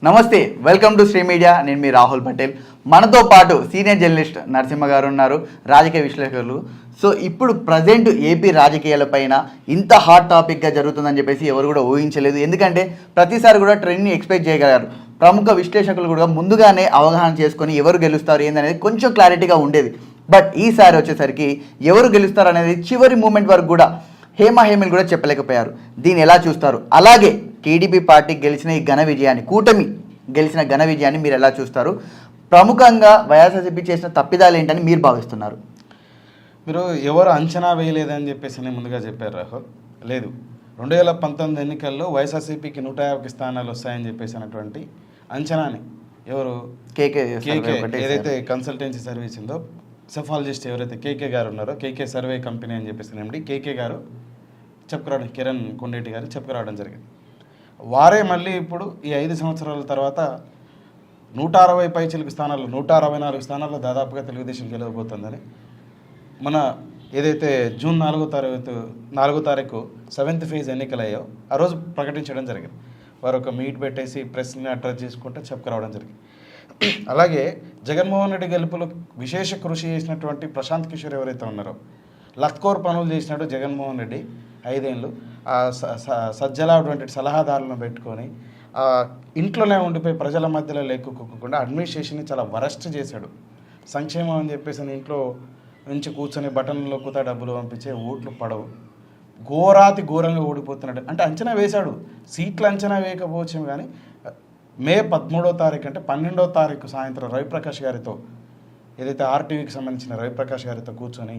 నమస్తే, welcome to Shri media. నేను మీ రాహుల్ పటేల్. మనతో పాటు సీనియర్ జర్నలిస్ట్ నరసింహ గారు ఉన్నారు, రాజకీయ విశ్లేషకులు. సో ఇప్పుడు ప్రజెంట్ ఏపీ రాజకీయాలపైన ఇంత హాట్ టాపిక్గా జరుగుతుందని చెప్పేసి ఎవరు కూడా ఊహించలేదు. ఎందుకంటే ప్రతిసారి కూడా ట్రెండ్ని ఎక్స్పెక్ట్ చేయగలరు. ప్రముఖ విశ్లేషకులు కూడా ముందుగానే అవగాహన చేసుకొని ఎవరు గెలుస్తారు ఏందనేది కొంచెం క్లారిటీగా ఉండేది. బట్ ఈసారి వచ్చేసరికి ఎవరు గెలుస్తారు అనేది చివరి మూమెంట్ వరకు కూడా హేమీలు కూడా చెప్పలేకపోయారు. దీన్ని ఎలా చూస్తారు? అలాగే టీడీపీ పార్టీ గెలిచిన ఈ ఘన విజయాన్ని, కూటమి గెలిచిన ఘన విజయాన్ని మీరు ఎలా చూస్తారు? ప్రముఖంగా వైఎస్ఆర్సీపీ చేసిన తప్పిదాలు ఏంటని మీరు భావిస్తున్నారు? మీరు ఎవరు అంచనా వేయలేదని చెప్పేసి నేను ముందుగా చెప్పారు రాహుల్. లేదు, 2019 ఎన్నికల్లో వైఎస్ఆర్సీపీకి 150 స్థానాలు వస్తాయని చెప్పేసి అన్నటువంటి అంచనాని ఎవరు కేకే ఏదైతే కన్సల్టెన్సీ సర్వీస్ ఉందో, సెఫాలజిస్ట్ ఎవరైతే కేకే గారు ఉన్నారో, కేకే సర్వే కంపెనీ అని చెప్పేసి ఎండి కేకే గారు చెప్పుకురావడం, కిరణ్ కొండేటి గారు చెప్పుకురావడం జరిగింది. వారే మళ్ళీ ఇప్పుడు ఈ 5 సంవత్సరాల తర్వాత 160 పైచిలకు స్థానాలు, 164 స్థానాల్లో దాదాపుగా తెలుగుదేశం గెలవబోతుందని మన ఏదైతే జూన్ 4వ తారీఖు 7th ఫేజ్ ఎన్నికలయ్యో ఆ రోజు ప్రకటించడం జరిగింది. వారు ఒక మీట్ పెట్టేసి ప్రెస్ని అడ్రస్ చేసుకుంటే చెప్పుకురావడం జరిగింది. అలాగే జగన్మోహన్ రెడ్డి గెలుపులో విశేష కృషి చేసినటువంటి ప్రశాంత్ కిషోర్ ఎవరైతే ఉన్నారో, లత్కోర్ పనులు చేసినాడు జగన్మోహన్ రెడ్డి 5 ఏళ్ళు. ఆ సజ్జలటువంటి సలహాదారులను పెట్టుకొని ఇంట్లోనే ఉండిపోయి ప్రజల మధ్యలో లేకుండా అడ్మినిస్ట్రేషన్ని చాలా వరస్ట్ చేశాడు. సంక్షేమం అని చెప్పేసి ఇంట్లో నుంచి కూర్చొని బటన్లో కూత డబ్బులు పంపించే ఓట్లు పడవు, ఘోరంగా ఓడిపోతున్నాడు అంటే అంచనా వేశాడు. సీట్లు అంచనా వేయకపోవచ్చు కానీ మే 13వ తారీఖు అంటే 12వ తారీఖు సాయంత్రం రవిప్రకాష్ గారితో, ఏదైతే ఆర్టీవీకి సంబంధించిన రవిప్రకాష్ గారితో కూర్చొని,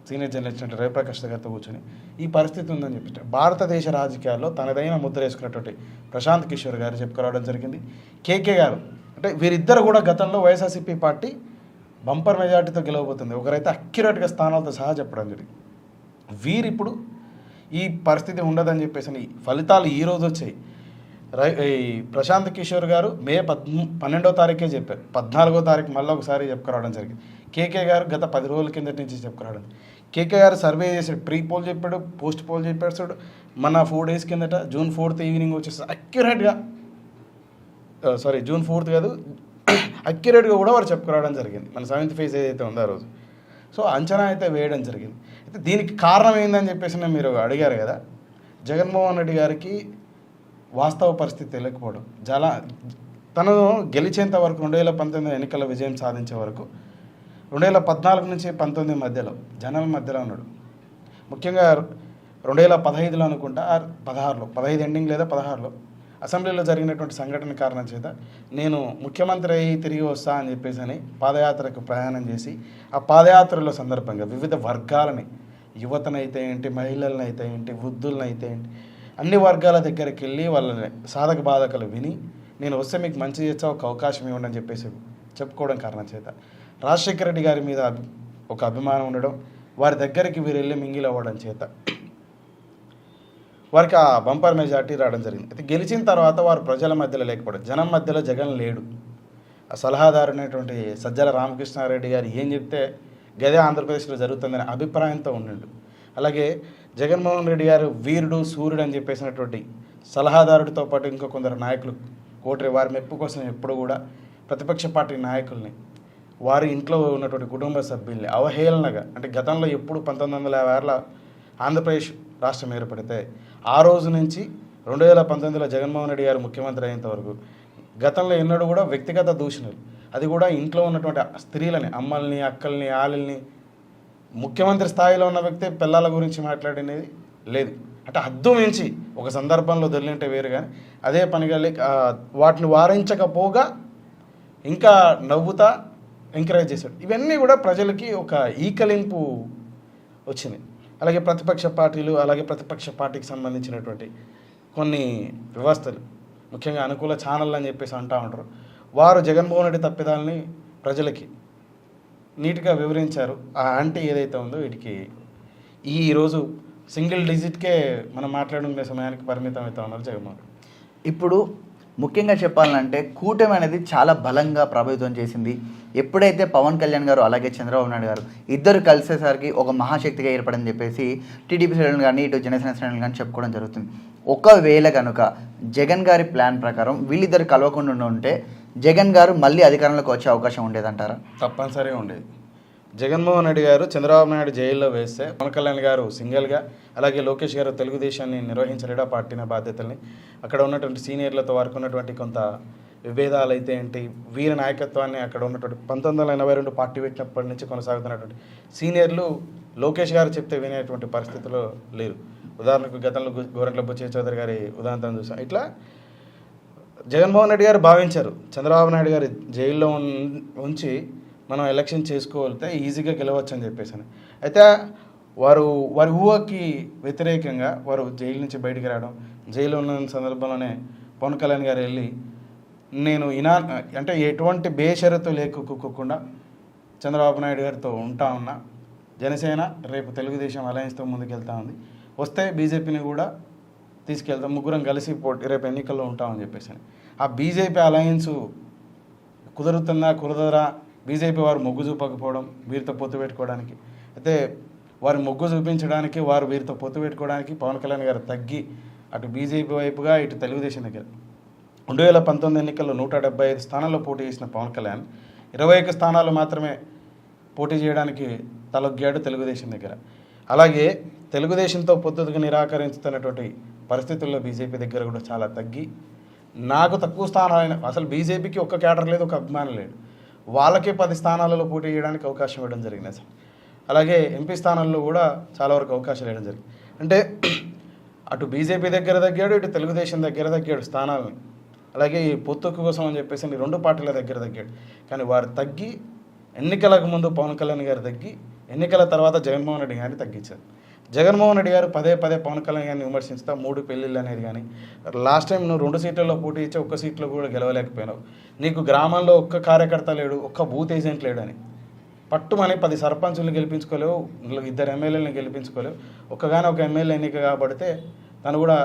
సీనియర్ జర్నలిస్ట్ అంటే రవిప్రకాష్ గారితో కూర్చొని ఈ పరిస్థితి ఉందని చెప్పి భారతదేశ రాజకీయాల్లో తనదైన ముద్ర వేసుకున్నటువంటి ప్రశాంత్ కిషోర్ గారు చెప్పుకోవడం జరిగింది. కేకే గారు అంటే వీరిద్దరు కూడా గతంలో వైఎస్ఆర్సీపీ పార్టీ బంపర్ మెజార్టీతో గెలవబోతుంది, ఒకరైతే అక్యురేట్గా స్థానాలతో సహా చెప్పడం జరిగింది. వీరిప్పుడు ఈ పరిస్థితి ఉండదని చెప్పేసి ఫలితాలు ఈరోజు వచ్చాయి. ఈ ప్రశాంత్ కిషోర్ గారు మే 12వ తారీఖే చెప్పారు, 14వ తారీఖు మళ్ళీ ఒకసారి చెప్పుకురావడం జరిగింది. కేకే గారు గత 10 రోజుల కిందటి నుంచి చెప్పుకురావడం. కేకే గారు సర్వే చేసాడు, ప్రీ పోల్ చెప్పాడు, పోస్ట్ పోల్ చెప్పాడు. మన 4 డేస్ కిందట జూన్ 4th ఈవినింగ్ వచ్చేసి అక్యురేట్గా, జూన్ 4th కాదు, అక్యురేట్గా కూడా వారు చెప్పుకురావడం జరిగింది. మన 7th ఫేజ్ ఏదైతే ఉందో ఆ రోజు. సో అంచనా అయితే వేయడం జరిగింది. అయితే దీనికి కారణం ఏందని చెప్పేసి మీరు అడిగారు కదా, జగన్మోహన్ రెడ్డి గారికి వాస్తవ పరిస్థితి తెలియకపోవడం. తను గెలిచేంత వరకు 2019 ఎన్నికల విజయం సాధించే వరకు 2014 నుంచి 19 మధ్యలో జనాల మధ్యలో ఉన్నాడు. ముఖ్యంగా 2015లో అనుకుంటా, 15 ఎండింగ్ లేదా 16లో అసెంబ్లీలో జరిగినటువంటి సంఘటన కారణం చేత నేను ముఖ్యమంత్రి అయ్యి తిరిగి వస్తా అని చెప్పేసి పాదయాత్రకు ప్రయాణం చేసి, ఆ పాదయాత్రలో సందర్భంగా వివిధ వర్గాలని, యువతనైతే ఏంటి, మహిళలనైతే ఏంటి, వృద్ధులనైతే ఏంటి, అన్ని వర్గాల దగ్గరికి వెళ్ళి వాళ్ళని సాధక బాధకలు విని, నేను వస్తే మీకు మంచి చేసా, ఒక అవకాశం ఇవ్వండి అని చెప్పేసి చెప్పుకోవడం కారణం చేత రాజశేఖర రెడ్డి గారి మీద ఒక అభిమానం ఉండడం, వారి దగ్గరికి వీరు వెళ్ళి మింగిల్ అవ్వడం చేత వారికి ఆ బంపర్ మెజార్టీ రావడం జరిగింది. అయితే గెలిచిన తర్వాత వారు ప్రజల మధ్యలో లేకపోవడం, జనం మధ్యలో జగన్ లేడు. ఆ సలహాదారు అనేటువంటి సజ్జల రామకృష్ణారెడ్డి గారు ఏం చెప్తే గదే ఆంధ్రప్రదేశ్లో జరుగుతుందనే అభిప్రాయంతో ఉండిండు. అలాగే జగన్మోహన్ రెడ్డి గారు వీరుడు సూర్యుడు అని చెప్పేసినటువంటి సలహాదారుడితో పాటు ఇంకా కొందరు నాయకులు కోటరి వారి మెప్పు కోసం ఎప్పుడు కూడా ప్రతిపక్ష పార్టీ నాయకుల్ని, వారి ఇంట్లో ఉన్నటువంటి కుటుంబ సభ్యుల్ని అవహేళనగా, అంటే గతంలో ఎప్పుడు 1956లో ఆంధ్రప్రదేశ్ రాష్ట్రం ఏర్పడితే ఆ రోజు నుంచి 2019లో జగన్మోహన్ రెడ్డి గారు ముఖ్యమంత్రి అయ్యేంత వరకు గతంలో ఎన్నడూ కూడా వ్యక్తిగత దూషణలు, అది కూడా ఇంట్లో ఉన్నటువంటి స్త్రీలని, అమ్మల్ని, అక్కల్ని, ఆళ్ళని, ముఖ్యమంత్రి స్థాయిలో ఉన్న వ్యక్తి పిల్లల గురించి మాట్లాడినది లేదు. అంటే హద్దు మించి ఒక సందర్భంలో దొరికింటే వేరు, కానీ అదే పనిగా వాటిని వారించకపోగా ఇంకా నవ్వుతా ఎంకరేజ్ చేశాడు. ఇవన్నీ కూడా ప్రజలకి ఒక ఈకలింపు వచ్చింది. అలాగే ప్రతిపక్ష పార్టీలు, అలాగే ప్రతిపక్ష పార్టీకి సంబంధించినటువంటి కొన్ని వ్యవస్థలు, ముఖ్యంగా అనుకూల ఛానళ్ళు అని చెప్పేసి అంటూ ఉంటారు, వారు జగన్మోహన్ రెడ్డి తప్పిదాలని ప్రజలకి నీట్గా వివరించారు. ఆ యాంటీ ఏదైతే ఉందో వీటికి ఈరోజు సింగిల్ డిజిట్కే మనం మాట్లాడుకునే సమయానికి పరిమితం అవుతా ఉన్నారు జగన్మోహన్ రెడ్డి. ఇప్పుడు ముఖ్యంగా చెప్పాలంటే కూటమి అనేది చాలా బలంగా ప్రభావితం చేసింది. ఎప్పుడైతే పవన్ కళ్యాణ్ గారు అలాగే చంద్రబాబు నాయుడు గారు ఇద్దరు కలిసేసరికి ఒక మహాశక్తిగా ఏర్పడని చెప్పేసి టీడీపీ శ్రేణులు కానీ ఇటు జనసేన శ్రేణులు కానీ చెప్పుకోవడం జరుగుతుంది. ఒకవేళ కనుక జగన్ గారి ప్లాన్ ప్రకారం వీళ్ళిద్దరు కలవకుండా ఉంటే జగన్ గారు మళ్ళీ అధికారంలోకి వచ్చే అవకాశం ఉండేదంటారా? తప్పనిసరిగా ఉండేది. జగన్మోహన్ రెడ్డి గారు చంద్రబాబు నాయుడు జైల్లో వేస్తే పవన్ కళ్యాణ్ గారు సింగిల్గా, అలాగే లోకేష్ గారు తెలుగుదేశాన్ని నిర్వహించలేడా పార్టీన బాధ్యతల్ని, అక్కడ ఉన్నటువంటి సీనియర్లతో వారికి ఉన్నటువంటి కొంత విభేదాలు అయితే ఏంటి, వీరి నాయకత్వాన్ని అక్కడ ఉన్నటువంటి 1982 పార్టీ పెట్టినప్పటి నుంచి కొనసాగుతున్నటువంటి సీనియర్లు లోకేష్ గారు చెప్తే వినేటువంటి పరిస్థితిలో లేరు. ఉదాహరణకు గతంలో గోరంట్ల బుచ్చయ్య చౌదరి గారి ఉదాహరణ చూసాం. ఇట్లా జగన్మోహన్ రెడ్డి గారు భావించారు చంద్రబాబు నాయుడు గారి జైల్లో ఉంచి మనం ఎలక్షన్ చేసుకోగలిగితే ఈజీగా గెలవచ్చు అని చెప్పేసి. అయితే వారి ఊహకి వ్యతిరేకంగా వారు జైలు నుంచి బయటికి రావడం, జైలు ఉన్న సందర్భంలోనే పవన్ కళ్యాణ్ గారు వెళ్ళి నేను అంటే ఎటువంటి బేషరతు లేకుండా చంద్రబాబు నాయుడు గారితో ఉంటా ఉన్నా, జనసేన రేపు తెలుగుదేశం అలయన్స్తో ముందుకెళ్తా ఉంది, వస్తే బీజేపీని కూడా తీసుకెళ్తాం, ముగ్గురం కలిసి రేపు ఎన్నికల్లో ఉంటామని చెప్పేసి. ఆ బీజేపీ అలయన్స్ కుదరదా, బీజేపీ వారు మొగ్గు చూపకపోవడం, వీరితో పొత్తు పెట్టుకోవడానికి, అయితే వారి మొగ్గు చూపించడానికి, వారు వీరితో పొత్తు పెట్టుకోవడానికి పవన్ కళ్యాణ్ గారు తగ్గి అటు బీజేపీ వైపుగా ఇటు తెలుగుదేశం దగ్గర 2019 ఎన్నికల్లో 175 స్థానాల్లో పోటీ చేసిన పవన్ కళ్యాణ్ 21 స్థానాలు మాత్రమే పోటీ చేయడానికి తలొగ్గాడు తెలుగుదేశం దగ్గర. అలాగే తెలుగుదేశంతో పొత్తుకు నిరాకరించుతున్నటువంటి పరిస్థితుల్లో బీజేపీ దగ్గర కూడా చాలా తగ్గి, నాకు తక్కువ స్థానాలు, అసలు బీజేపీకి ఒక్క క్యాడర్ లేదు, ఒక అభిమానం లేడు, వాళ్ళకే 10 స్థానాలలో పోటీ చేయడానికి అవకాశం ఇవ్వడం జరిగింది అసలు. అలాగే ఎంపీ స్థానాల్లో కూడా చాలా వరకు అవకాశాలు ఇవ్వడం జరిగింది. అంటే అటు బీజేపీ దగ్గర తగ్గాడు, ఇటు తెలుగుదేశం దగ్గర తగ్గాడు స్థానాలను. అలాగే ఈ పొత్తు కోసం అని చెప్పేసి 2 పార్టీల దగ్గర తగ్గాడు. కానీ వారు తగ్గి ఎన్నికలకు ముందు పవన్ కళ్యాణ్ గారు తగ్గి, ఎన్నికల తర్వాత జగన్మోహన్ రెడ్డి గారిని తగ్గించారు. జగన్మోహన్ రెడ్డి గారు పదే పవన్ కళ్యాణ్ గారిని విమర్శిస్తా 3 పెళ్ళిళ్ళు అనేది కానీ, లాస్ట్ టైం నువ్వు 2 సీట్లలో పోటీ ఇచ్చి 1 సీట్లో కూడా గెలవలేకపోయినావు, నీకు గ్రామంలో ఒక్క కార్యకర్త లేడు, ఒక్క బూత్ ఏజెంట్ లేడని పట్టుమని 10 సర్పంచులు గెలిపించుకోలేవు, 2 ఎమ్మెల్యేలను గెలిపించుకోలేవు, ఒక ఎమ్మెల్యే ఎన్నిక కాబడితే తను కూడా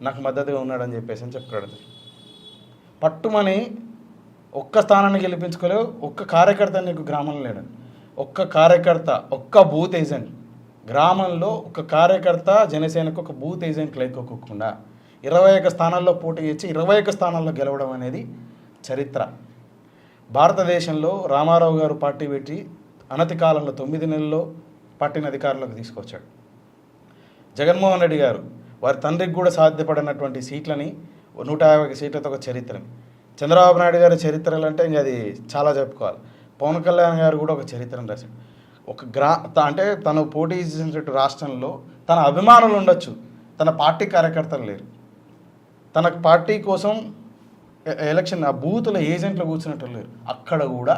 నాకు మద్దతుగా ఉన్నాడని చెప్పేసి అని చెప్తాడు. పట్టుమని ఒక్క స్థానాన్ని గెలిపించుకోలేవు, ఒక్క కార్యకర్త నీకు గ్రామంలో లేడని, ఒక్క కార్యకర్త, ఒక్క బూత్ ఏజెంట్ గ్రామంలో, ఒక కార్యకర్త జనసేనకు ఒక బూత్ ఏజెంట్ లేకోకుండా 21 స్థానాల్లో పోటీ ఇచ్చి 21 స్థానాల్లో గెలవడం అనేది చరిత్ర. భారతదేశంలో రామారావు గారు పార్టీ పెట్టి అనతి కాలంలో 9 నెలల్లో పార్టీని అధికారంలోకి తీసుకొచ్చాడు. జగన్మోహన్ రెడ్డి గారు వారి తండ్రికి కూడా సాధ్యపడినటువంటి సీట్లని 150 సీట్లతో ఒక చరిత్రని, చంద్రబాబు నాయుడు గారి చరిత్రలు అంటే ఇంకా అది చాలా చెప్పుకోవాలి. పవన్ కళ్యాణ్ గారు కూడా ఒక చరిత్రను రాశాడు. అంటే తను పోటీ చేసినట్టు రాష్ట్రంలో తన అభిమానులు ఉండొచ్చు, తన పార్టీ కార్యకర్తలు లేరు. తన పార్టీ కోసం ఎలక్షన్ ఆ బూతుల ఏజెంట్లు కూర్చున్నట్టు లేరు. అక్కడ కూడా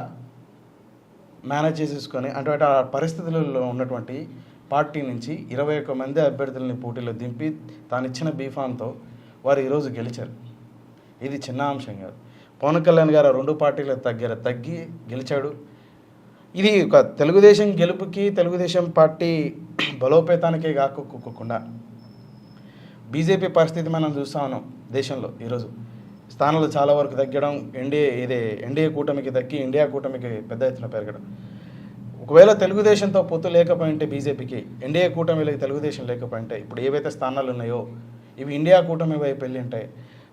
మేనేజ్ చేసేసుకొని అంటే ఆ పరిస్థితులలో ఉన్నటువంటి పార్టీ నుంచి 21 మంది అభ్యర్థులని పోటీలో దింపి తాను ఇచ్చిన బీఫామ్తో వారు ఈరోజు గెలిచారు. ఇది చిన్న అంశం కాదు. పవన్ కళ్యాణ్ గారు 2 పార్టీల దగ్గర తగ్గి గెలిచాడు. ఇది ఒక తెలుగుదేశం గెలుపుకి, తెలుగుదేశం పార్టీ బలోపేతానికే కాకుండా బీజేపీ పరిస్థితి మనం చూస్తా ఉన్నాం. దేశంలో ఈరోజు స్థానాలు చాలా వరకు తగ్గడం, ఎన్డీఏ కూటమికి తగ్గి ఇండియా కూటమికి పెద్ద ఎత్తున పెరగడం. ఒకవేళ తెలుగుదేశంతో పొత్తు లేకపోయింటే బీజేపీకి, ఎన్డీఏ కూటమిలోకి తెలుగుదేశం లేకపోయింటే ఇప్పుడు ఏవైతే స్థానాలు ఉన్నాయో ఇవి ఇండియా కూటమి వైపు వెళ్ళి ఉంటాయి.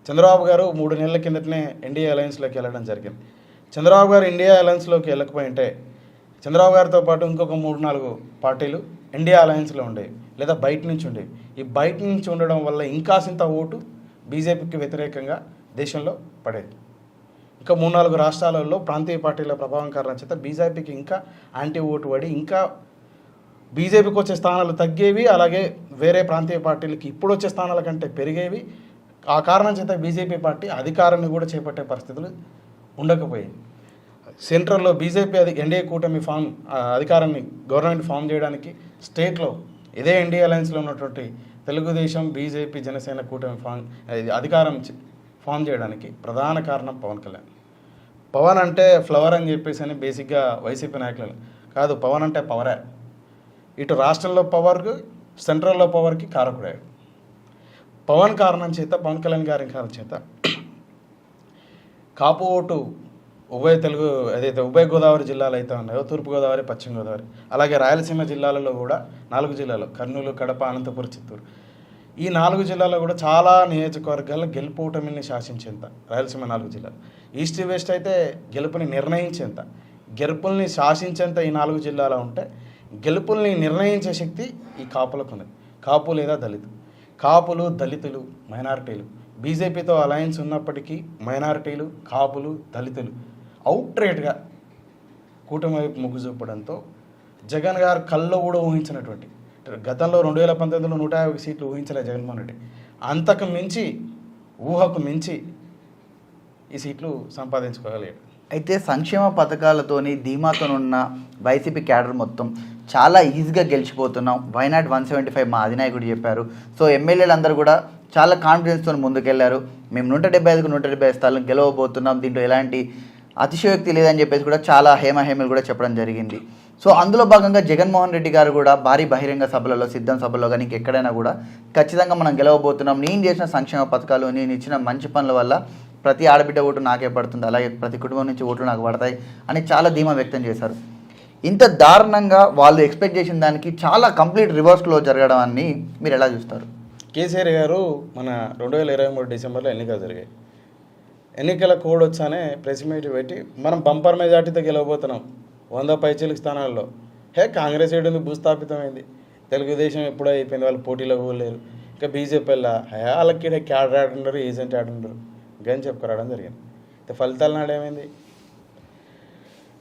చంద్రబాబు గారు 3 నెలల కిందటనే ఎన్డీఏ అలయన్స్లోకి వెళ్ళడం జరిగింది. చంద్రబాబు గారు ఇండియా అలయన్స్లోకి వెళ్ళకపోయింటే చంద్రబాబు గారితో పాటు ఇంకొక 3-4 పార్టీలు ఇండియా అలయన్స్లో ఉండేవి, లేదా బయట నుంచి ఉండేవి. ఈ బయట నుంచి ఉండడం వల్ల ఇంకాసింత ఓటు బీజేపీకి వ్యతిరేకంగా దేశంలో పడేది. ఇంకా 3-4 రాష్ట్రాలలో ప్రాంతీయ పార్టీల ప్రభావం కారణం చేత బీజేపీకి ఇంకా యాంటీ ఓటు పడి ఇంకా బీజేపీకి వచ్చే స్థానాలు తగ్గేవి. అలాగే వేరే ప్రాంతీయ పార్టీలకి ఇప్పుడు వచ్చే స్థానాల కంటే పెరిగేవి. ఆ కారణం చేత బీజేపీ పార్టీ అధికారాన్ని కూడా చేపట్టే పరిస్థితులు ఉండకపోయాయి. సెంట్రల్లో బీజేపీ ఎన్డీఏ కూటమి అధికారాన్ని గవర్నమెంట్ ఫామ్ చేయడానికి స్టేట్లో ఇదే ఎన్డీఏ అలయన్స్లో ఉన్నటువంటి తెలుగుదేశం, బీజేపీ, జనసేన కూటమి అధికారం ఫామ్ చేయడానికి ప్రధాన కారణం పవన్ కళ్యాణ్. పవన్ అంటే ఫ్లవర్ అని చెప్పేసి బేసిక్గా వైసీపీ నాయకులు కాదు, పవన్ అంటే పవరే. ఇటు రాష్ట్రంలో పవర్కి, సెంట్రల్లో పవర్కి కారకుడే. పవన్ కారణం చేత, పవన్ కళ్యాణ్ గారి కారణం చేత కాపు ఓటు ఉభయ గోదావరి జిల్లాలు అయితే ఉన్నాయో, తూర్పుగోదావరి, పశ్చిమ గోదావరి, అలాగే రాయలసీమ జిల్లాలలో కూడా 4 జిల్లాలు కర్నూలు, కడప, అనంతపురం, చిత్తూరు, ఈ 4 జిల్లాల్లో కూడా చాలా నియోజకవర్గాల్లో గెలుపోటమిని శాసించేంత రాయలసీమ 4 జిల్లాలు. ఈస్ట్ వెస్ట్ అయితే గెలుపుని నిర్ణయించేంత, గెలుపుల్ని శాసించేంత ఈ 4 జిల్లాలో ఉంటే గెలుపుల్ని నిర్ణయించే శక్తి ఈ కాపులకు ఉంది. కాపు లేదా దళితు. కాపులు, దళితులు, మైనారిటీలు బీజేపీతో అలయన్స్ ఉన్నప్పటికీ మైనారిటీలు, కాపులు, దళితులు అవుట్రేట్గా కూటమి వైపు మొగ్గు చూపడంతో జగన్ గారు కల్లో కూడా ఊహించినటువంటి, గతంలో 2019లో 150 సీట్లు ఊహించలే జగన్మోహన్ రెడ్డి, అంతకు మించి ఊహకు మించి ఈ సీట్లు సంపాదించుకోగలిగాడు. అయితే సంక్షేమ పథకాలతోని ధీమాతోనున్న వైసీపీ క్యాడర్ మొత్తం చాలా ఈజీగా గెలిచిపోతున్నాం, వైనాట్ 175 మా అధినాయకుడు చెప్పారు. సో ఎమ్మెల్యేలు అందరూ కూడా చాలా కాన్ఫిడెన్స్తో ముందుకెళ్లారు. మేము 175కు 175 స్థానాలు గెలవబోతున్నాం, దీంట్లో ఎలాంటి అతిశయోక్తి లేదని చెప్పేసి కూడా చాలా హేమహేమలు కూడా చెప్పడం జరిగింది. సో అందులో భాగంగా జగన్మోహన్ రెడ్డి గారు కూడా భారీ బహిరంగ సభలలో, సిద్ధం సభలో కానీ ఇంకెక్కడైనా కూడా ఖచ్చితంగా మనం గెలవబోతున్నాం, నేను చేసిన సంక్షేమ పథకాలు, నేను ఇచ్చిన మంచి పనుల వల్ల ప్రతి ఆడబిడ్డ ఓటు నాకే పడుతుంది, అలాగే ప్రతి కుటుంబం నుంచి ఓట్లు నాకు పడతాయి అని చాలా ధీమా వ్యక్తం చేశారు. ఇంత దారుణంగా వాళ్ళు ఎక్స్పెక్ట్ చేసిన దానికి చాలా కంప్లీట్ రివర్స్లో జరగడం అని మీరు ఎలా చూస్తారు? కేసీఆర్ గారు మన 2023 డిసెంబర్లో ఎన్నికలు జరిగాయి. ఎన్నికల కోడ్ వచ్చానే ప్రెస్ మీట్ పెట్టి మనం బంపర్ మెజార్టీతో గెలవబోతున్నాం 100 పైచీలకు స్థానాల్లో. కాంగ్రెస్ ఏడు భూస్థాపితమైంది, తెలుగుదేశం ఎప్పుడో అయిపోయింది, వాళ్ళు పోటీలో పోలేరు, ఇంకా బీజేపీ వాళ్ళకి క్యాడర్ ఆడుండరు, ఏజెంట్ ఆడుండరు అని చెప్పుకురావడం జరిగింది. ఫలితాల నాడు ఏమైంది?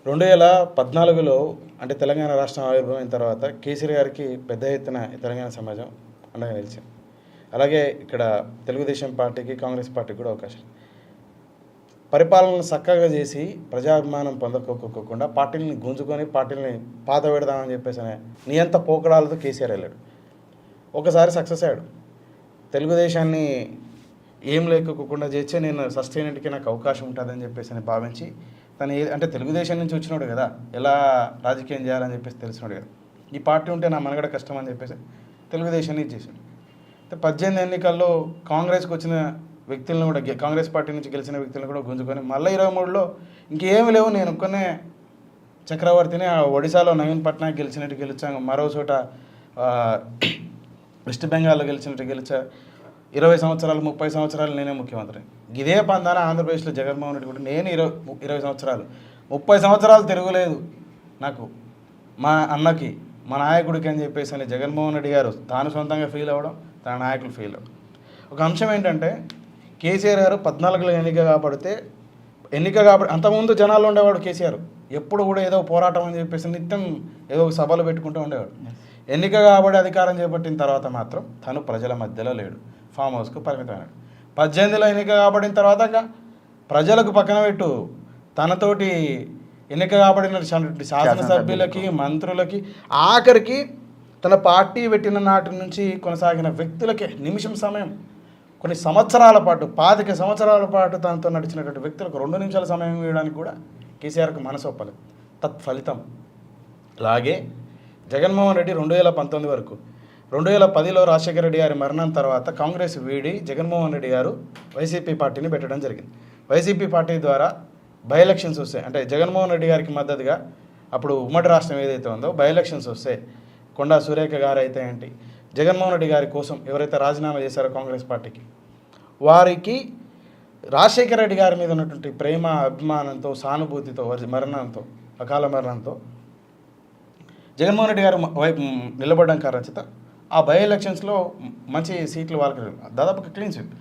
2014లో అంటే తెలంగాణ రాష్ట్రం ఆవిర్భావం తర్వాత కేసీఆర్ గారికి పెద్ద ఎత్తున తెలంగాణ సమాజం అండగా నిలిచింది. అలాగే ఇక్కడ తెలుగుదేశం పార్టీకి, కాంగ్రెస్ పార్టీకి కూడా అవకాశం. పరిపాలనను చక్కగా చేసి ప్రజాభిమానం పొందకోకుండా పార్టీలని గుంజుకొని పార్టీలని పాత పెడదామని చెప్పేసి నియంత పోకడాలతో కేసీఆర్ వెళ్ళాడు. ఒకసారి సక్సెస్ అయ్యాడు. తెలుగుదేశాన్ని ఏం లేకోకుండా చేస్తే నేను సస్టైనెంట్కి నాకు అవకాశం ఉంటుందని చెప్పేసి భావించి తను అంటే తెలుగుదేశం నుంచి వచ్చినాడు కదా, ఎలా రాజకీయం చేయాలని చెప్పేసి తెలిసినాడు కదా, ఈ పార్టీ ఉంటే నా మనగడ కష్టం అని చెప్పేసి తెలుగుదేశాన్ని ఇచ్చేసాడు. 18 ఎన్నికల్లో కాంగ్రెస్కి వచ్చిన వ్యక్తులను కూడా, కాంగ్రెస్ పార్టీ నుంచి గెలిచిన వ్యక్తులను కూడా గుంజుకొని మళ్ళీ 23లో ఇంకేమి లేవు, నేను ఒక్కనే చక్రవర్తిని ఒడిశాలో నవీన్ పట్నాయక్ గెలిచినట్టు గెలిచాను, మరో చోట వెస్ట్ బెంగాల్లో గెలిచినట్టు గెలిచా, 20 సంవత్సరాలు 30 సంవత్సరాలు నేనే ముఖ్యమంత్రి. ఇదే పందాన ఆంధ్రప్రదేశ్లో జగన్మోహన్ రెడ్డి కూడా నేను 20 సంవత్సరాలు 30 సంవత్సరాలు తిరగలేదు నాకు, మా అన్నకి మా నాయకుడికి అని చెప్పేసి జగన్మోహన్ రెడ్డి గారు తాను సొంతంగా ఫీల్ అవ్వడం, తన నాయకులు ఫీల్ అవ్వడం. ఒక అంశం ఏంటంటే కేసీఆర్ గారు 14లో ఎన్నిక కాబట్టి అంతకుముందు జనాల్లో ఉండేవాడు కేసీఆర్, ఎప్పుడు కూడా ఏదో పోరాటం అని చెప్పేసి నిత్యం ఏదో సభలు పెట్టుకుంటూ ఉండేవాడు. ఎన్నిక కాబట్టి అధికారం చేపట్టిన తర్వాత మాత్రం తను ప్రజల మధ్యలో లేడు, ఫామ్ హౌస్కు పరిమితమైనాడు. 18లో ఎన్నిక కాబడిన తర్వాత ప్రజలకు పక్కన పెట్టు, తనతోటి ఎన్నిక కాబడిన శాసనసభ్యులకి, మంత్రులకి, ఆఖరికి తన పార్టీ పెట్టిన నాటి నుంచి కొనసాగిన వ్యక్తులకి నిమిషం సమయం, కొన్ని సంవత్సరాల పాటు 25 సంవత్సరాల పాటు తనతో నడిచినటువంటి వ్యక్తులకు 2 నిమిషాల సమయం ఇవ్వడానికి కూడా కేసీఆర్కు మనసు ఒప్పలేదు. తత్ఫలితం అలాగే జగన్మోహన్ రెడ్డి 2019 వరకు, 2010లో రాజశేఖర రెడ్డి గారి మరణం తర్వాత కాంగ్రెస్ వీడి జగన్మోహన్ రెడ్డి గారు వైసీపీ పార్టీని పెట్టడం జరిగింది. వైసీపీ పార్టీ ద్వారా బై ఎలక్షన్స్ వస్తాయి, అంటే జగన్మోహన్ రెడ్డి గారికి మద్దతుగా అప్పుడు ఉమ్మడి రాష్ట్రం ఏదైతే ఉందో బై ఎలక్షన్స్ వస్తాయి, కొండా సురేఖ గారు అయితే ఏంటి, జగన్మోహన్ రెడ్డి గారి కోసం ఎవరైతే రాజీనామా చేశారో కాంగ్రెస్ పార్టీకి, వారికి రాజశేఖర రెడ్డి గారి మీద ఉన్నటువంటి ప్రేమ, అభిమానంతో, సానుభూతితో, వారి మరణంతో, అకాల మరణంతో జగన్మోహన్ రెడ్డి గారు వైపు నిలబడడం కారణం ఆ బై ఎలక్షన్స్లో మంచి సీట్లు వాళ్ళకి దాదాపుగా క్లీన్ స్వీప్.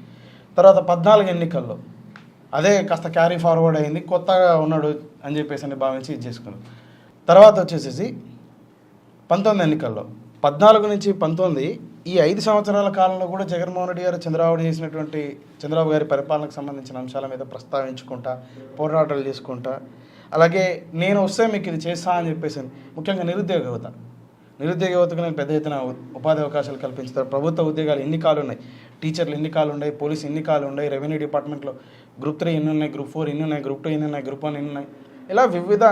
తర్వాత 14 ఎన్నికల్లో అదే కాస్త క్యారీ ఫార్వర్డ్ అయింది, కొత్తగా ఉన్నాడు అని చెప్పేసి భావించి ఇది చేసుకున్నాడు. తర్వాత వచ్చేసేసి 19 ఎన్నికల్లో 14 నుంచి 19 ఈ 5 సంవత్సరాల కాలంలో కూడా జగన్మోహన్ రెడ్డి గారు చంద్రబాబు గారి పరిపాలనకు సంబంధించిన అంశాల మీద ప్రస్తావించుకుంటా, పోరాటాలు చేసుకుంటా, అలాగే నేను వస్తే మీకు ఇది చేస్తా అని చెప్పేసి ముఖ్యంగా నిరుద్యోగ యువతకు నేను పెద్ద ఎత్తున ఉపాధి అవకాశాలు కల్పించుతారు. ప్రభుత్వ ఉద్యోగాలు ఎన్ని కాలు ఉన్నాయి, టీచర్లు ఎన్ని కాలు ఉన్నాయి, పోలీసు ఎన్ని కాలు ఉన్నాయి, రెవెన్యూ డిపార్ట్మెంట్లో గ్రూప్ 3 ఎన్ని ఉన్నాయి, గ్రూప్ 4 ఎన్ని ఉన్నాయి, గ్రూప్ 2 ఎన్ని ఉన్నాయి, గ్రూప్ 1 ఎన్ని ఉన్నాయి, ఇలా వివిధ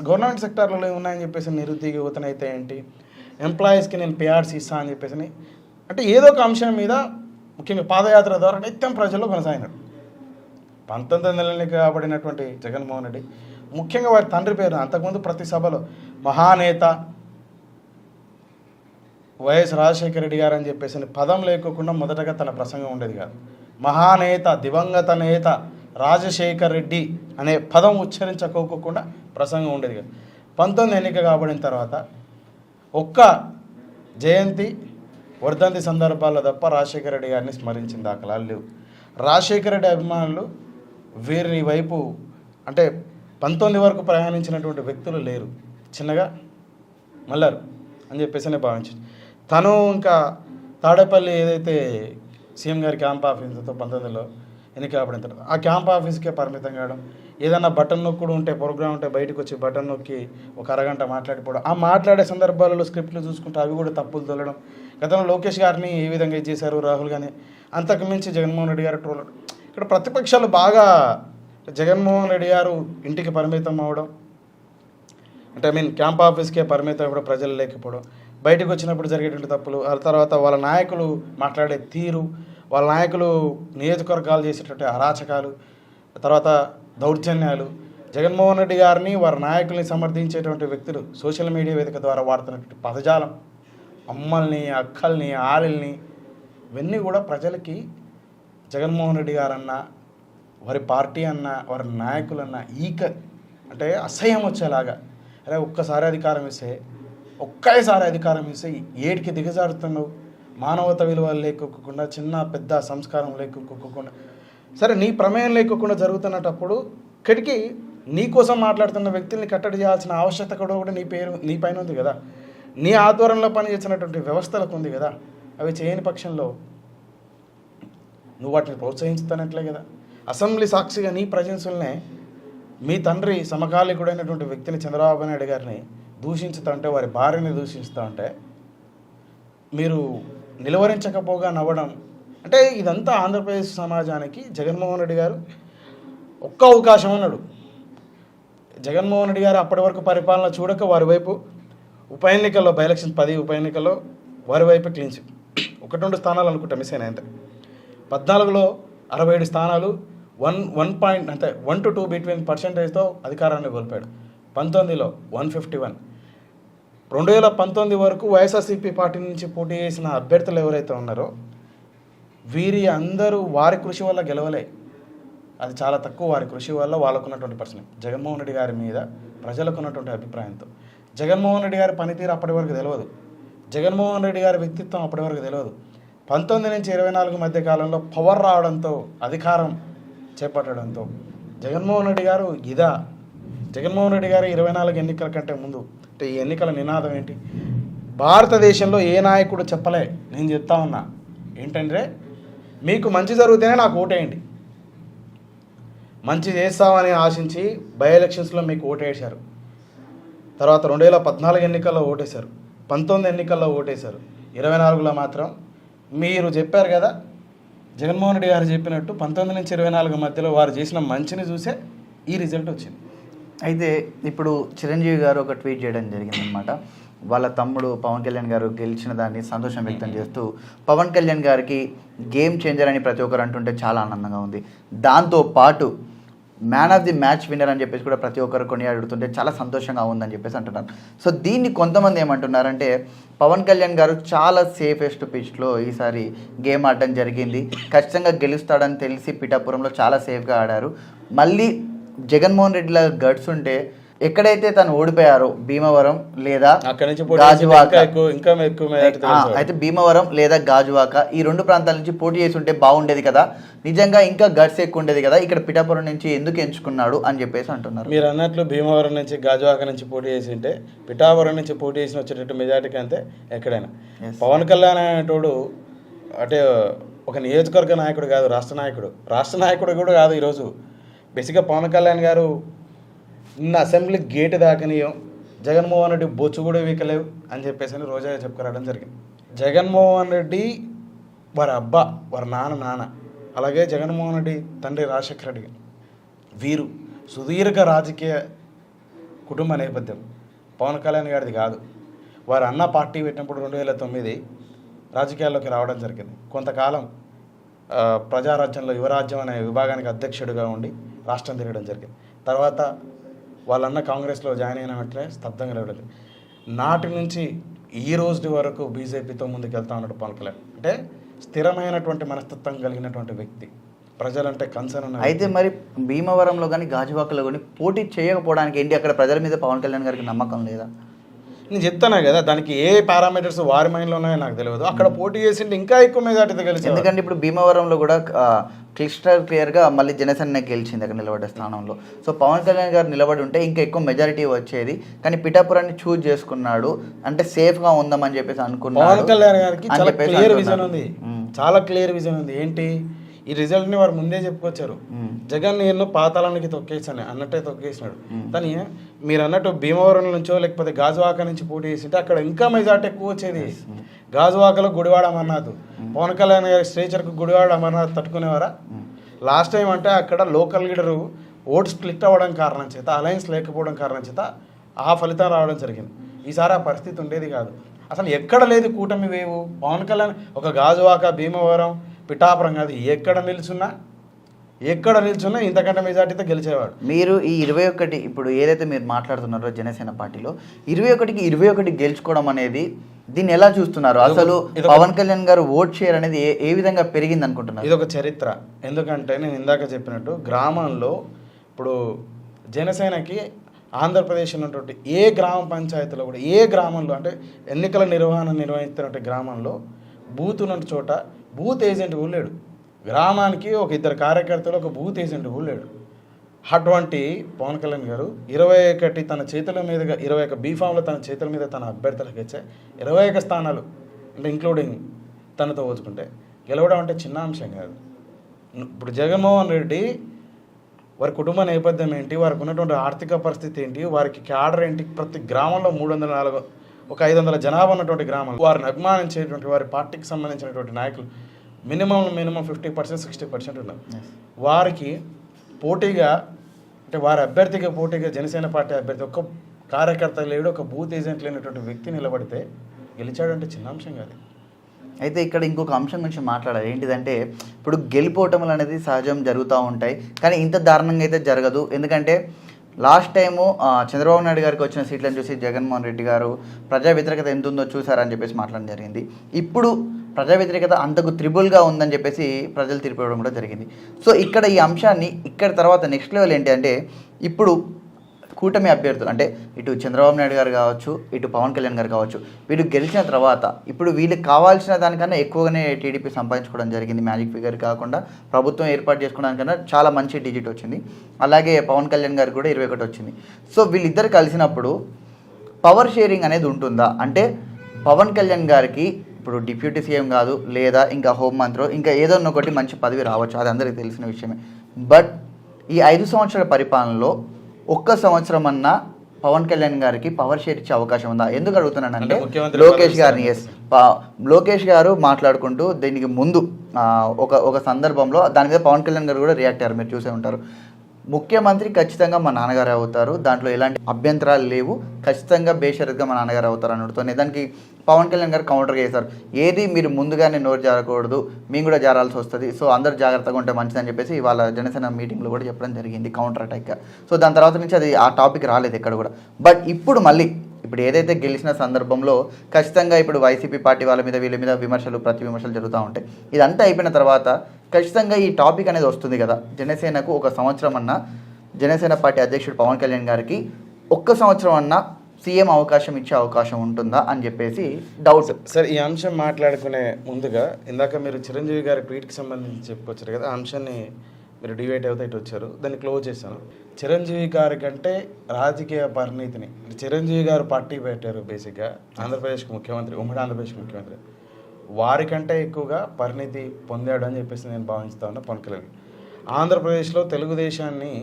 గవర్నమెంట్ సెక్టార్లలో ఉన్నాయని చెప్పేసి నిరుద్యోగ యువతనైతే ఏంటి, ఎంప్లాయీస్కి నేను పిఆర్సీ ఇస్తా అని చెప్పేసి, అంటే ఏదో ఒక అంశం మీద ముఖ్యంగా పాదయాత్ర ద్వారా నిత్యం ప్రజల్లో కొనసాగినాడు. 19 నెలలకి కాబడినటువంటి జగన్మోహన్ రెడ్డి ముఖ్యంగా వారి తండ్రి పేరు అంతకుముందు ప్రతి సభలో మహానేత, వైఎస్ రాజశేఖర రెడ్డి గారు అని చెప్పేసి పదం లేకోకుండా మొదటగా తన ప్రసంగం ఉండేది కాదు. మహానేత దివంగత నేత రాజశేఖర్ రెడ్డి అనే పదం ఉచ్చరించకోకుండా ప్రసంగం ఉండేది కాదు. 19 ఎన్నిక కాబడిన తర్వాత ఒక్క జయంతి వర్ధంతి సందర్భాల్లో తప్ప రాజశేఖర రెడ్డి గారిని స్మరించిన దాఖలాలు లేవు. రాజశేఖర రెడ్డి అభిమానులు వీరిని వైపు అంటే 19 వరకు ప్రయాణించినటువంటి వ్యక్తులు లేరు, చిన్నగా మళ్ళారు అని చెప్పేసి భావించింది. తను ఇంకా తాడేపల్లి ఏదైతే సీఎం గారి క్యాంప్ ఆఫీసుతో 19లో ఎన్నిక కాబడిన తర్వాత ఆ క్యాంప్ ఆఫీస్కే పరిమితం కావడం, ఏదన్నా బటన్ నొక్కుడు ఉంటే ప్రోగ్రామ్ ఉంటే బయటకు వచ్చి బటన్ నొక్కి ఒక అరగంట మాట్లాడిపోవడం, ఆ మాట్లాడే సందర్భాలలో స్క్రిప్ట్లు చూసుకుంటే అవి కూడా తప్పులు తొలడం. గతంలో లోకేష్ గారిని ఏ విధంగా చేశారు, రాహుల్ గారిని, అంతకు మించి జగన్మోహన్ రెడ్డి గారు ట్రోల్. ఇక్కడ ప్రతిపక్షాలు బాగా జగన్మోహన్ రెడ్డి గారు ఇంటికి పరిమితం అవ్వడం, అంటే క్యాంప్ ఆఫీస్కే పరిమితం అవ్వడం, ప్రజలు లేకపోవడం, బయటకు వచ్చినప్పుడు జరిగేటువంటి తప్పులు, ఆ తర్వాత వాళ్ళ నాయకులు మాట్లాడే తీరు, వాళ్ళ నాయకులు నియోజకవర్గాలు చేసేటువంటి అరాచకాలు, తర్వాత దౌర్జన్యాలు, జగన్మోహన్ రెడ్డి గారిని వారి నాయకుల్ని సమర్థించేటువంటి వ్యక్తులు సోషల్ మీడియా వేదిక ద్వారా వాడుతున్నటువంటి పదజాలం, అమ్మల్ని అక్కల్ని ఆలిల్ని, ఇవన్నీ కూడా ప్రజలకి జగన్మోహన్ రెడ్డి గారన్నా వారి పార్టీ అన్నా వారి నాయకులన్నా అంటే అసహ్యం వచ్చేలాగా, అరే ఒక్కసారి అధికారం ఇస్తే ఏటికి దిగజారుతున్నావు, మానవత విలువలు లేకోకుండా, చిన్న పెద్ద సంస్కారం లేకోకుండా, సరే నీ ప్రమేయం లేకోకుండా జరుగుతున్నప్పుడు ఇక్కడికి నీ కోసం మాట్లాడుతున్న వ్యక్తుల్ని కట్టడి చేయాల్సిన ఆవశ్యకత కూడా నీ పైన ఉంది కదా, నీ ఆధ్వర్యంలో పనిచేసినటువంటి వ్యవస్థలకు ఉంది కదా. అవి చేయని పక్షంలో నువ్వు వాటిని ప్రోత్సహించుతానట్లే కదా. అసెంబ్లీ సాక్షిగా నీ ప్రజెన్సులనే మీ తండ్రి సమకాలీకుడైనటువంటి వ్యక్తిని చంద్రబాబు నాయుడు గారిని దూషించుతా ఉంటే, వారి భార్యని దూషిస్తూ ఉంటే మీరు నిలువరించకపోగా నవ్వడం, అంటే ఇదంతా ఆంధ్రప్రదేశ్ సమాజానికి జగన్మోహన్ రెడ్డి గారు ఒక్క అవకాశం అన్నాడు. జగన్మోహన్ రెడ్డి గారు అప్పటి వరకు పరిపాలన చూడక వారి వైపు ఉప ఎన్నికల్లో బై ఎలక్షన్స్ 10 ఉప ఎన్నికల్లో వారి వైపు క్లీన్స్ 1-2 స్థానాలు అనుకుంటా మిస్ అయినా. అంతే 14లో 67 స్థానాలు 1 to 2 బిట్వీన్ పర్సెంటేజ్తో అధికారాన్ని కోల్పోయాడు. 19లో 151. 2019 వరకు వైఎస్ఆర్సీపీ పార్టీ నుంచి పోటీ చేసిన అభ్యర్థులు ఎవరైతే ఉన్నారో వీరి అందరూ వారి కృషి వల్ల గెలవలే, అది చాలా తక్కువ. వారి కృషి వల్ల వాళ్ళకున్నటువంటి పర్సెంట్ జగన్మోహన్ రెడ్డి గారి మీద ప్రజలకు ఉన్నటువంటి అభిప్రాయంతో, జగన్మోహన్ రెడ్డి గారి పనితీరు అప్పటి వరకు తెలియదు, జగన్మోహన్ రెడ్డి గారి వ్యక్తిత్వం అప్పటి వరకు తెలియదు. 19 నుంచి 24 మధ్య కాలంలో పవర్ రావడంతో, అధికారం చేపట్టడంతో జగన్మోహన్ రెడ్డి గారు జగన్మోహన్ రెడ్డి గారు 24 ఎన్నికల కంటే ముందు, అంటే ఈ ఎన్నికల నినాదం ఏంటి, భారతదేశంలో ఏ నాయకుడు చెప్పలే, నేను చెప్తా ఉన్నా ఏంటంటే మీకు మంచి జరిగితేనే నాకు ఓటేయండి, మంచి చేస్తామని ఆశించి బై ఎలక్షన్స్లో మీకు ఓటేశారు. తర్వాత 2014 ఎన్నికల్లో ఓటేశారు, 19 ఎన్నికల్లో ఓటేశారు, 24లో మాత్రం మీరు చెప్పారు కదా, జగన్మోహన్ రెడ్డి గారు చెప్పినట్టు 19 నుంచి 24 మధ్యలో వారు చేసిన మంచిని చూసే ఈ రిజల్ట్ వచ్చింది. అయితే ఇప్పుడు చిరంజీవి గారు ఒక ట్వీట్ చేయడం జరిగిందనమాట. వాళ్ళ తమ్ముడు పవన్ కళ్యాణ్ గారు గెలిచిన దాన్ని సంతోషం వ్యక్తం చేస్తూ, పవన్ కళ్యాణ్ గారికి గేమ్ చేంజర్ అని ప్రతి ఒక్కరు అంటుంటే చాలా ఆనందంగా ఉంది, దాంతోపాటు man of the match winner అని చెప్పేసి కూడా ప్రతి ఒక్కరు కొనియాడుతుంటే చాలా సంతోషంగా ఉందని చెప్పేసి అంటున్నారు. సో దీన్ని కొంతమంది ఏమంటున్నారంటే, పవన్ కళ్యాణ్ గారు చాలా సేఫెస్ట్ పిచ్లో ఈసారి గేమ్ ఆడడం జరిగింది, ఖచ్చితంగా గెలుస్తాడని తెలిసి పిఠాపురంలో చాలా సేఫ్గా ఆడారు, మళ్ళీ జగన్మోహన్ రెడ్డిలా గట్స్ ఉంటే ఎక్కడైతే తను ఓడిపోయారో భీమవరం లేదా గాజువాక, అయితే భీమవరం లేదా గాజువాక ఈ 2 ప్రాంతాల నుంచి పోటీ చేసి ఉంటే బాగుండేది కదా, నిజంగా ఇంకా గట్స్ ఎక్కువ ఉండేది కదా, ఇక్కడ పిఠాపురం నుంచి ఎందుకు ఎంచుకున్నాడు అని చెప్పేసి అంటున్నారు. మీరు అన్నట్లు భీమవరం నుంచి గాజువాక నుంచి పోటీ చేసి ఉంటే పిఠాపురం నుంచి పోటీ చేసి వచ్చేటట్టు మెజార్టీకి అంతే ఎక్కడైనా. పవన్ కళ్యాణ్ అనేటోడు అంటే ఒక నియోజకవర్గ నాయకుడు కాదు, రాష్ట్ర నాయకుడు కూడా కాదు. ఈరోజు బేసిక్గా పవన్ కళ్యాణ్ గారు నిన్న అసెంబ్లీ గేటు దాకనీయం, జగన్మోహన్ రెడ్డి బొచ్చు కూడా వీకలేవు అని చెప్పేసి రోజా చెప్పుకురావడం జరిగింది. జగన్మోహన్ రెడ్డి వారి అబ్బా, వారి నాన్న, అలాగే జగన్మోహన్ రెడ్డి తండ్రి రాజశేఖర రెడ్డి, వీరు సుదీర్ఘ రాజకీయ కుటుంబ నేపథ్యం. పవన్ కళ్యాణ్ గారిది కాదు. వారి అన్న పార్టీ పెట్టినప్పుడు 2009 రాజకీయాల్లోకి రావడం జరిగింది. కొంతకాలం ప్రజారాజ్యంలో యువరాజ్యం అనే విభాగానికి అధ్యక్షుడిగా ఉండి రాష్ట్రం తిరగడం జరిగింది. తర్వాత వాళ్ళన్న కాంగ్రెస్లో జాయిన్ అయిన వెంటనే స్తబ్దంగా లేవలేదు. నాటి నుంచి ఈ రోజు వరకు బీజేపీతో ముందుకెళ్తా ఉన్నాడు పవన్ కళ్యాణ్. అంటే స్థిరమైనటువంటి మనస్తత్వం కలిగినటువంటి వ్యక్తి, ప్రజలంటే కన్సర్న్ ఉన్న అయితే మరి భీమవరంలో కానీ గాజువాకలో కానీ పోటీ చేయకపోవడానికి ఏంటి, అక్కడ ప్రజల మీద పవన్ కళ్యాణ్ గారికి నమ్మకం లేదా? నేను చెప్తాను కదా, దానికి ఏ పారామీటర్స్ వారి మైండ్లో ఉన్నాయో నాకు తెలియదు. అక్కడ పోటీ చేసింటే ఇంకా ఎక్కువ మెజార్టీతో గెలిచింది. ఎందుకంటే ఇప్పుడు భీమవరంలో కూడా క్లియర్గా మళ్ళీ జనసేన గెలిచింది అక్కడ నిలబడే స్థానంలో. సో పవన్ కళ్యాణ్ గారు నిలబడి ఉంటే ఇంకా ఎక్కువ మెజారిటీ వచ్చేది, కానీ పిఠాపురాన్ని చూజ్ చేసుకున్నాడు అంటే సేఫ్గా ఉందామని చెప్పేసి అనుకున్నాడు. పవన్ కళ్యాణ్ గారికి చాలా క్లియర్ విజన్ ఉంది, చాలా క్లియర్ విజన్ ఉంది. ఏంటి ఈ రిజల్ట్ని వారు ముందే చెప్పుకొచ్చారు. జగన్ నేను పాతాళానికి తొక్కేసాను అన్నట్టే తొక్కేసినాడు. కానీ మీరు అన్నట్టు భీమవరం నుంచో లేకపోతే గాజువాక నుంచి పోటీ చేసింటే అక్కడ ఇంకా మెజార్టీ ఎక్కువ వచ్చేది. గాజువాకలో గుడివాడ అమర్నాథ్, పవన్ కళ్యాణ్ గారి స్ట్రేచర్కు గుడివాడ అమర్నాథ్ తట్టుకునేవారా? లాస్ట్ టైం అంటే అక్కడ లోకల్ లీడరు ఓటు స్ప్లిట్ అవ్వడం కారణం చేత, అలయన్స్ లేకపోవడం కారణం చేత ఆ ఫలితం రావడం జరిగింది. ఈసారి ఆ పరిస్థితి ఉండేది కాదు. అసలు ఎక్కడ లేదు కూటమి వేవు. పవన్ కళ్యాణ్ ఒక గాజువాక, భీమవరం, పిఠాపురం కాదు, ఎక్కడ నిల్చున్నా ఇంతకంటే మెజార్టీతో గెలిచేవాడు. మీరు ఈ 21 ఇప్పుడు ఏదైతే మీరు మాట్లాడుతున్నారో జనసేన పార్టీలో 21కి 21 గెలుచుకోవడం అనేది దీన్ని ఎలా చూస్తున్నారు? అసలు పవన్ కళ్యాణ్ గారు ఓట్ షేర్ అనేది ఏ విధంగా పెరిగింది అనుకుంటున్నారు? ఇది ఒక చరిత్ర. ఎందుకంటే నేను ఇందాక చెప్పినట్టు గ్రామంలో ఇప్పుడు జనసేనకి ఆంధ్రప్రదేశ్ ఉన్నటువంటి ఏ గ్రామ పంచాయతీలో కూడా, ఏ గ్రామంలో అంటే ఎన్నికల నిర్వహిస్తున్నటువంటి గ్రామంలో బూత్ ఉన్న చోట బూత్ ఏజెంట్ కూడా లేడు. గ్రామానికి ఒక 2 కార్యకర్తలు, ఒక బూత్ ఏజెంట్ కూడా లేడు. అటువంటి పవన్ కళ్యాణ్ గారు 21 తన చేతుల మీదుగా 21 బీఫామ్లో తన చేతుల మీద తన అభ్యర్థులకు ఇచ్చే 21 స్థానాలు అంటే ఇంక్లూడింగ్ తనతో పోల్చుకుంటే గెలవడం అంటే చిన్న అంశం కాదు. ఇప్పుడు జగన్మోహన్ రెడ్డి వారి కుటుంబ నేపథ్యం ఏంటి, వారికి ఉన్నటువంటి ఆర్థిక పరిస్థితి ఏంటి, వారికి క్యాడర్ ఏంటి, ప్రతి గ్రామంలో 304 ఒక 500 జనాభా ఉన్నటువంటి గ్రామాలు, వారిని అభిమానించేటువంటి వారి పార్టీకి సంబంధించినటువంటి నాయకులు మినిమం 50%, 60% ఉన్నారు. వారికి పోటీగా అంటే వారి అభ్యర్థిగా పోటీగా జనసేన పార్టీ అభ్యర్థి ఒక్క కార్యకర్త లేడు, ఒక బూత్ ఏజెంట్ లేనటువంటి వ్యక్తి నిలబడితే గెలిచాడంటే చిన్న అంశం కాదు. అయితే ఇక్కడ ఇంకొక అంశం గురించి మాట్లాడాలి. ఏంటిదంటే ఇప్పుడు గెలిపోవటములు అనేది సహజం జరుగుతూ ఉంటాయి, కానీ ఇంత దారుణంగా అయితే జరగదు. ఎందుకంటే లాస్ట్ టైము చంద్రబాబు నాయుడు గారికి వచ్చిన సీట్లను చూసి జగన్మోహన్ రెడ్డి గారు ప్రజా వ్యతిరేకత ఎంత ఉందో చూసారని చెప్పేసి మాట్లాడడం జరిగింది. ఇప్పుడు ప్రజా వ్యతిరేకత అంతకు త్రిబుల్గా ఉందని చెప్పేసి ప్రజలు తీర్పు ఇవ్వడం కూడా జరిగింది. సో ఇక్కడ ఈ అంశాన్ని ఇక్కడ తర్వాత నెక్స్ట్ లెవెల్ ఏంటి అంటే ఇప్పుడు కూటమి అభ్యర్థులు అంటే ఇటు చంద్రబాబు నాయుడు గారు కావచ్చు, ఇటు పవన్ కళ్యాణ్ గారు కావచ్చు, వీళ్ళు గెలిచిన తర్వాత ఇప్పుడు వీళ్ళకి కావాల్సిన దానికన్నా ఎక్కువగానే టీడీపీ సంపాదించుకోవడం జరిగింది. మ్యాజిక్ ఫిగర్ కాకుండా ప్రభుత్వం ఏర్పాటు చేసుకోవడానికన్నా చాలా మంచి డిజిట్ వచ్చింది. అలాగే పవన్ కళ్యాణ్ గారికి కూడా 21 వచ్చింది. సో వీళ్ళిద్దరు కలిసినప్పుడు పవర్ షేరింగ్ అనేది ఉంటుందా? అంటే పవన్ కళ్యాణ్ గారికి ఇప్పుడు డిప్యూటీ సీఎం కాదు, లేదా ఇంకా హోంమంత్రి, ఇంకా ఏదో ఒకటి మంచి పదవి రావచ్చు, అది అందరికీ తెలిసిన విషయమే. బట్ ఈ 5 సంవత్సరాల పరిపాలనలో 1 సంవత్సరం అన్నా పవన్ కళ్యాణ్ గారికి పవర్ షేర్ ఇచ్చే అవకాశం ఉందా? ఎందుకు అడుగుతున్నానంటే లోకేష్ గారు మాట్లాడుకుంటూ దీనికి ముందు ఒక సందర్భంలో దాని మీద పవన్ కళ్యాణ్ గారు కూడా రియాక్ట్ అయ్యారు, మీరు చూసే ఉంటారు. ముఖ్యమంత్రి ఖచ్చితంగా మా నాన్నగారు అవుతారు, దాంట్లో ఎలాంటి అభ్యంతరాలు లేవు, ఖచ్చితంగా బేషరత్గా మా నాన్నగారు అవుతారు అన్నట్టుతోనే దానికి పవన్ కళ్యాణ్ గారు కౌంటర్ చేశారు. ఏది మీరు ముందుగానే నోరు జారకూడదు, మేము కూడా జారాల్సి వస్తుంది, సో అందరు జాగ్రత్తగా ఉంటే మంచిదని చెప్పేసి వాళ్ళ జనసేన మీటింగ్లో కూడా చెప్పడం జరిగింది కౌంటర్ అటాక్గా. సో దాని తర్వాత నుంచి అది ఆ టాపిక్ రాలేదు ఎక్కడ కూడా. బట్ ఇప్పుడు మళ్ళీ ఇప్పుడు ఏదైతే గెలిచిన సందర్భంలో ఖచ్చితంగా ఇప్పుడు వైసీపీ పార్టీ వాళ్ళ మీద వీళ్ళ మీద విమర్శలు ప్రతి విమర్శలు జరుగుతూ ఉంటాయి. ఇదంతా అయిపోయిన తర్వాత ఖచ్చితంగా ఈ టాపిక్ అనేది వస్తుంది కదా, జనసేనకు 1 సంవత్సరం అన్నా జనసేన పార్టీ అధ్యక్షుడు పవన్ కళ్యాణ్ గారికి 1 సంవత్సరం అన్నా సీఎం అవకాశం ఇచ్చే అవకాశం ఉంటుందా అని చెప్పేసి డౌట్. సార్ ఈ అంశం మాట్లాడుకునే ముందుగా ఇందాక మీరు చిరంజీవి గారి ట్వీట్కి సంబంధించి చెప్పుకొచ్చారు కదా, ఆ అంశాన్ని మీరు డివైడ్ అవుతే ఇటు వచ్చారు, దాన్ని క్లోజ్ చేశాను. చిరంజీవి గారి కంటే రాజకీయ పరిణితిని చిరంజీవి గారు పార్టీ పెట్టారు బేసిక్గా ఆంధ్రప్రదేశ్కి ముఖ్యమంత్రి, ఉమ్మడి ఆంధ్రప్రదేశ్కి ముఖ్యమంత్రి, వారికంటే ఎక్కువగా పరిణితి పొందాడు అని చెప్పేసి నేను భావిస్తా ఉన్నా పవన్ కళ్యాణ్. ఆంధ్రప్రదేశ్లో తెలుగుదేశాన్ని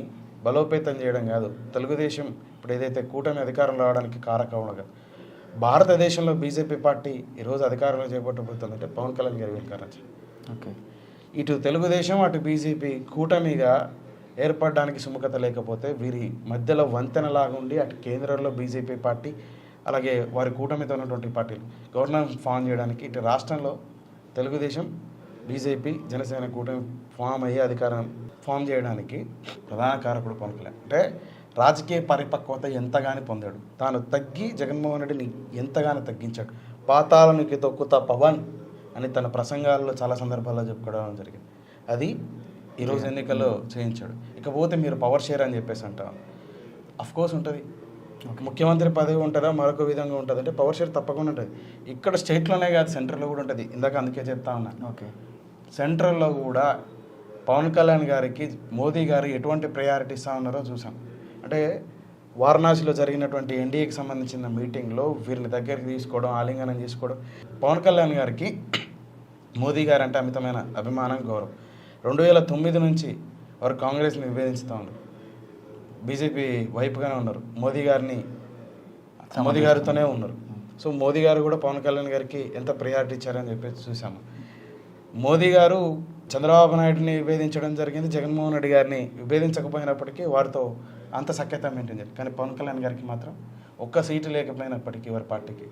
బలోపేతం చేయడం కాదు, తెలుగుదేశం ఇప్పుడు ఏదైతే కూటమి అధికారం రావడానికి కారకం భారతదేశంలో బీజేపీ పార్టీ ఈరోజు అధికారంలో చేపట్టబోతుందంటే పవన్ కళ్యాణ్ గారి వెనుకారం. ఓకే, ఇటు తెలుగుదేశం అటు బీజేపీ కూటమిగా ఏర్పడడానికి సుముఖత లేకపోతే వీరి మధ్యలో వంతెనలాగా ఉండి అటు కేంద్రంలో బీజేపీ పార్టీ అలాగే వారి కూటమితో ఉన్నటువంటి పార్టీలు గవర్నమెంట్ ఫామ్ చేయడానికి ఇటు రాష్ట్రంలో తెలుగుదేశం బీజేపీ జనసేన కూటమి ఫామ్ అయ్యే అధికారం ఫామ్ చేయడానికి ప్రధాన కారకుడు పవన్ కళ్యాణ్. అంటే రాజకీయ పరిపక్వత ఎంతగానో పొందాడు. తాను తగ్గి జగన్మోహన్ రెడ్డిని ఎంతగానో తగ్గించాడు. పాతాళానికి తొక్కుతా పవన్ అని తన ప్రసంగాల్లో చాలా సందర్భాల్లో చెప్పుకోవడం జరిగింది. అది ఈరోజు ఎన్నికల్లో చేయించాడు. ఇకపోతే మీరు పవర్ షేర్ అని చెప్పేసి అంటారు. అఫ్కోర్స్ ఉంటుంది. ముఖ్యమంత్రి పదవి ఉంటుందా మరొక విధంగా ఉంటుంది అంటే పవర్ షేర్ తప్పకుండా ఉంటుంది. ఇక్కడ స్టేట్లోనే కాదు సెంట్రల్లో కూడా ఉంటుంది. ఇందాక అందుకే చెప్తా ఉన్నా. ఓకే, సెంట్రల్లో కూడా పవన్ కళ్యాణ్ గారికి మోదీ గారు ఎటువంటి ప్రయారిటీ ఇస్తా ఉన్నారో చూసాం. అంటే వారణాసిలో జరిగినటువంటి ఎన్డీఏకి సంబంధించిన మీటింగ్లో వీరిని దగ్గరికి తీసుకోవడం, ఆలింగనం చేసుకోవడం. పవన్ కళ్యాణ్ గారికి మోదీ గారు అంటే అమితమైన అభిమానం, గౌరవం. 2009 నుంచి వారు కాంగ్రెస్ని విభేదిస్తూ ఉన్నారు. బీజేపీ వైపుగానే ఉన్నారు. మోదీ గారితోనే ఉన్నారు. సో మోదీ గారు కూడా పవన్ కళ్యాణ్ గారికి ఎంత ప్రయారిటీ ఇచ్చారని చెప్పేసి చూసాము. మోదీ గారు చంద్రబాబు నాయుడిని విభేదించడం జరిగింది, జగన్మోహన్ రెడ్డి గారిని విభేదించకపోయినప్పటికీ వారితో అంత సఖ్యత మెయింటైన్ చేయాలి. కానీ పవన్ కళ్యాణ్ గారికి మాత్రం ఒక్క సీటు లేకపోయినప్పటికీ వారి పార్టీకి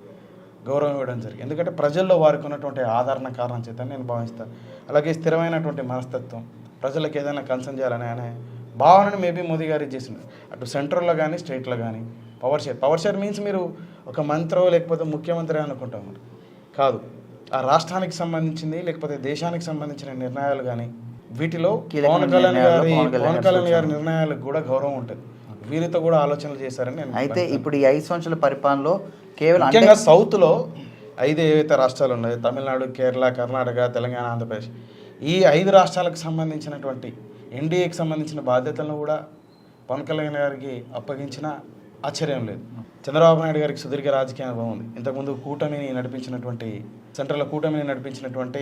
గౌరవం ఇవ్వడం జరిగింది. ఎందుకంటే ప్రజల్లో వారికి ఉన్నటువంటి ఆదరణ కారణం చేత నేను భావిస్తాను. అలాగే స్థిరమైనటువంటి మనస్తత్వం, ప్రజలకు ఏదైనా కన్సర్న్ చేయాలని అనే భావనని మేబీ మోదీ గారు ఇచ్చేసింది. అటు సెంట్రల్లో కానీ స్టేట్లో కానీ పవర్ షేర్ మీన్స్ మీరు ఒక మంత్రో లేకపోతే ముఖ్యమంత్రి అనుకుంటాం. కాదు, ఆ రాష్ట్రానికి సంబంధించింది లేకపోతే దేశానికి సంబంధించిన నిర్ణయాలు కానీ వీటిలో పవన్ కళ్యాణ్ గారి నిర్ణయాలకు కూడా గౌరవం ఉంటుంది. వీరితో కూడా ఆలోచనలు చేశారని నేను. అయితే ఇప్పుడు ఈ 5 సంవత్సరాల పరిపాలనలో కేవలం ముఖ్యంగా సౌత్లో 5 ఏవైతే రాష్ట్రాలు ఉన్నాయో, తమిళనాడు, కేరళ, కర్ణాటక, తెలంగాణ, ఆంధ్రప్రదేశ్, ఈ 5 రాష్ట్రాలకు సంబంధించినటువంటి ఎన్డీఏకి సంబంధించిన బాధ్యతలను కూడా పవన్ కళ్యాణ్ గారికి అప్పగించిన ఆశ్చర్యం లేదు. చంద్రబాబు నాయుడు గారికి సుదీర్ఘ రాజకీయ అనుభవం ఉంది. ఇంతకుముందు సెంట్రల్ కూటమిని నడిపించినటువంటి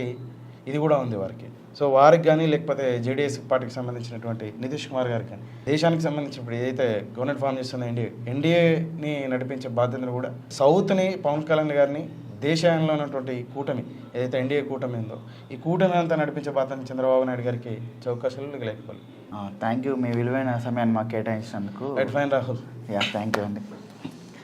ఇది కూడా ఉంది వారికి. సో వారికి కానీ లేకపోతే జేడీఎస్ పార్టీకి సంబంధించినటువంటి నితీష్ కుమార్ గారికి కానీ దేశానికి సంబంధించి ఇప్పుడు ఏదైతే గవర్నమెంట్ ఫామ్ చేస్తున్న ఎన్డీఏని నడిపించే బాధ్యతను కూడా సౌత్ని పవన్ కళ్యాణ్ గారిని దేశంలో ఉన్నటువంటి కూటమి ఏదైతే ఎన్డీఏ కూటమి ఉందో ఈ కూటమి అంతా నడిపించే బాధ్యత చంద్రబాబు నాయుడు గారికి చౌకశాలు లేకపోలేదు. థ్యాంక్ యూ, మీ విలువైన సమయాన్ని మాకు కేటాయించినందుకు. Right, fine Rahul. Thank you అండి.